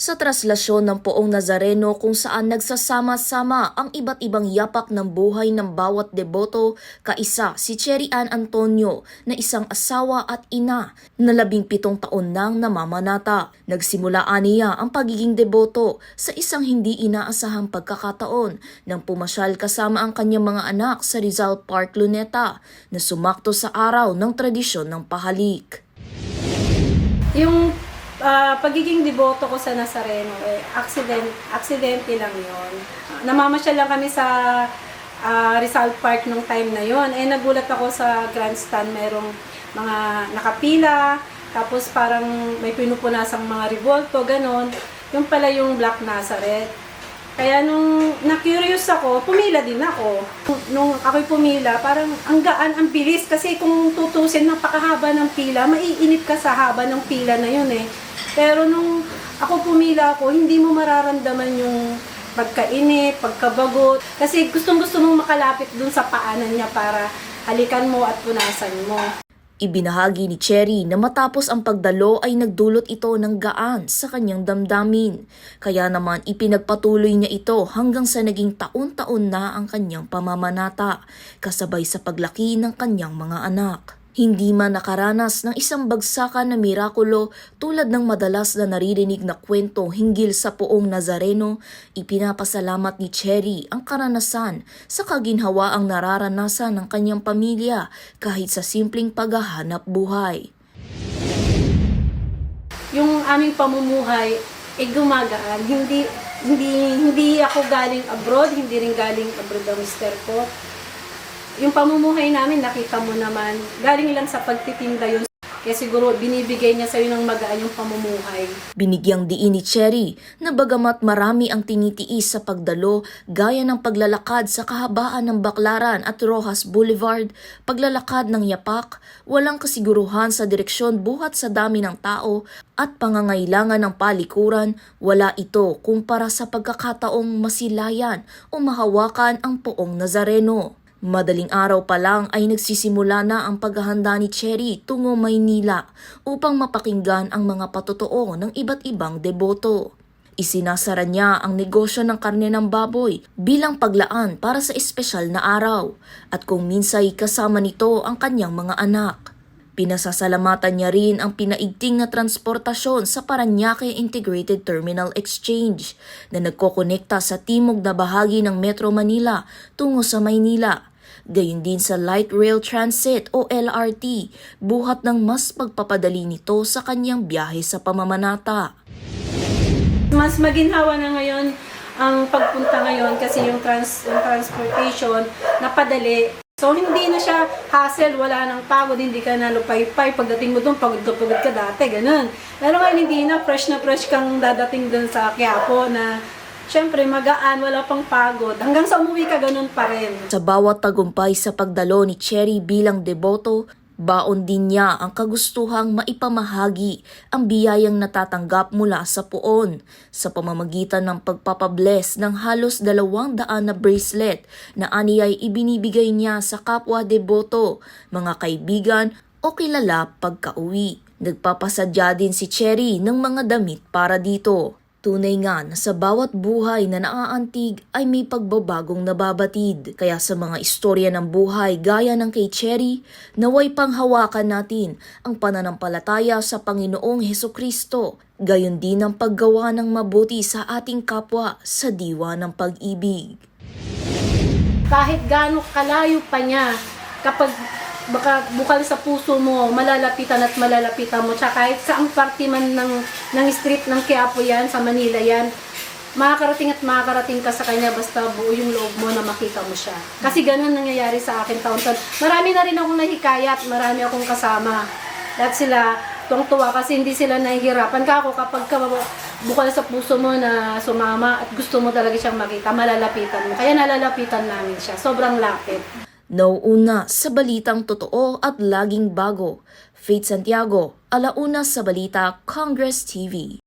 Sa traslasyon ng Poong Nazareno kung saan nagsasama-sama ang iba't ibang yapak ng buhay ng bawat deboto, kaisa si Cherry Ann Antonio na isang asawa at ina na 17 taon nang namamanata. Nagsimula niya ang pagiging deboto sa isang hindi inaasahang pagkakataon nang pumasyal kasama ang kanyang mga anak sa Rizal Park, Luneta na sumakto sa araw ng tradisyon ng pahalik. Yung pagiging deboto ko sa Nazareno, aksidente lang yon. Namamasyal lang kami sa Rizal Park nung time na yon. Nagulat ako sa grandstand, merong mga nakapila, tapos parang may pinupunasang mga revolto, ganon. Yung pala yung Black Nazareth. Kaya nung na-curious ako, pumila din ako. Nung ako'y pumila, parang ang gaan, ang bilis. Kasi kung tutusin, napakahaba ng pila, maiinip ka sa haba ng pila na yun eh. Pero nung ako pumila ako, hindi mo mararamdaman yung pagkainip, pagkabagot. Kasi gustong-gusto mong makalapit dun sa paanan niya para halikan mo at punasan mo. Ibinahagi ni Cherry na matapos ang pagdalo ay nagdulot ito ng gaan sa kanyang damdamin. Kaya naman ipinagpatuloy niya ito hanggang sa naging taon-taon na ang kanyang pamamanata, kasabay sa paglaki ng kanyang mga anak. Hindi man nakaranas ng isang bagsakan na mirakulo tulad ng madalas na naririnig na kwento hinggil sa Poong Nazareno, ipinapasalamat ni Cherry ang karanasan sa kaginhawaang nararanasan ng kanyang pamilya kahit sa simpleng paghahanap buhay. Yung aming pamumuhay ay gumagaan. Hindi ako galing abroad, hindi rin galing abroad ang mister ko. Yung pamumuhay namin, nakita mo naman, galing lang sa pagtitinda yun. Kaya siguro binibigay niya sa'yo ng magaan yung pamumuhay. Binigyang diin ni Cherry na bagamat marami ang tinitiis sa pagdalo gaya ng paglalakad sa kahabaan ng Baclaran at Rojas Boulevard, paglalakad ng yapak, walang kasiguruhan sa direksyon buhat sa dami ng tao at pangangailangan ng palikuran, wala ito kumpara sa pagkakataong masilayan o mahawakan ang Poong Nazareno. Madaling araw pa lang ay nagsisimula na ang paghahanda ni Cherry tungo Maynila upang mapakinggan ang mga patotoo ng iba't ibang deboto. Isinasara niya ang negosyo ng karne ng baboy bilang paglaan para sa espesyal na araw at kung minsay kasama nito ang kanyang mga anak. Pinasasalamatan niya rin ang pinaigting na transportasyon sa Parañaque Integrated Terminal Exchange na nagkokonekta sa timog na bahagi ng Metro Manila tungo sa Maynila. Gayon din sa Light Rail Transit o LRT, buhat ng mas pagpapadali nito sa kanyang biyahe sa pamamanata. Mas maginhawa na ngayon ang pagpunta ngayon kasi yung transportation napadali. So hindi na siya hassle, wala nang pagod, hindi ka nalupay-pay. Pagdating mo doon, pagod ka dati, ganun. Pero ngayon hindi na, fresh kang dadating doon sa Quiapo na syempre magaan, wala pang pagod. Hanggang sa umuwi ka, ganun pa rin. Sa bawat tagumpay sa pagdalo ni Cherry bilang deboto, baon din niya ang kagustuhang maipamahagi ang biyayang natatanggap mula sa Poon sa pamamagitan ng pagpapabless ng halos 200 na bracelet na aniyay ibinibigay niya sa kapwa deboto, mga kaibigan o kilala pagka-uwi. Nagpapasadya din si Cherry ng mga damit para dito. Tunay nga na sa bawat buhay na naaantig ay may pagbabagong nababatid. Kaya sa mga istorya ng buhay gaya ng kay Cherry, naway panghawakan natin ang pananampalataya sa Panginoong Hesukristo. Gayon din ang paggawa ng mabuti sa ating kapwa sa diwa ng pag-ibig. Kahit gaano kalayo pa niya, kapag baka bukal sa puso mo, malalapitan mo. Tsaka kahit saang parte man ng street ng Quiapo yan, sa Manila yan, makakarating ka sa kanya basta buo yung loob mo na makita mo siya. Kasi ganun nangyayari sa akin taon-taon. Marami na rin akong nahikayat, marami akong kasama. Lahat sila tuwang-tuwa kasi hindi sila nahihirapan. Kako kapag bukal sa puso mo na sumama at gusto mo talaga siyang makita, malalapitan mo. Kaya nalalapitan namin siya. Sobrang lapit. Nauuna sa balitang totoo at laging bago. Faith Santiago, Alauna sa Balita, Congress TV.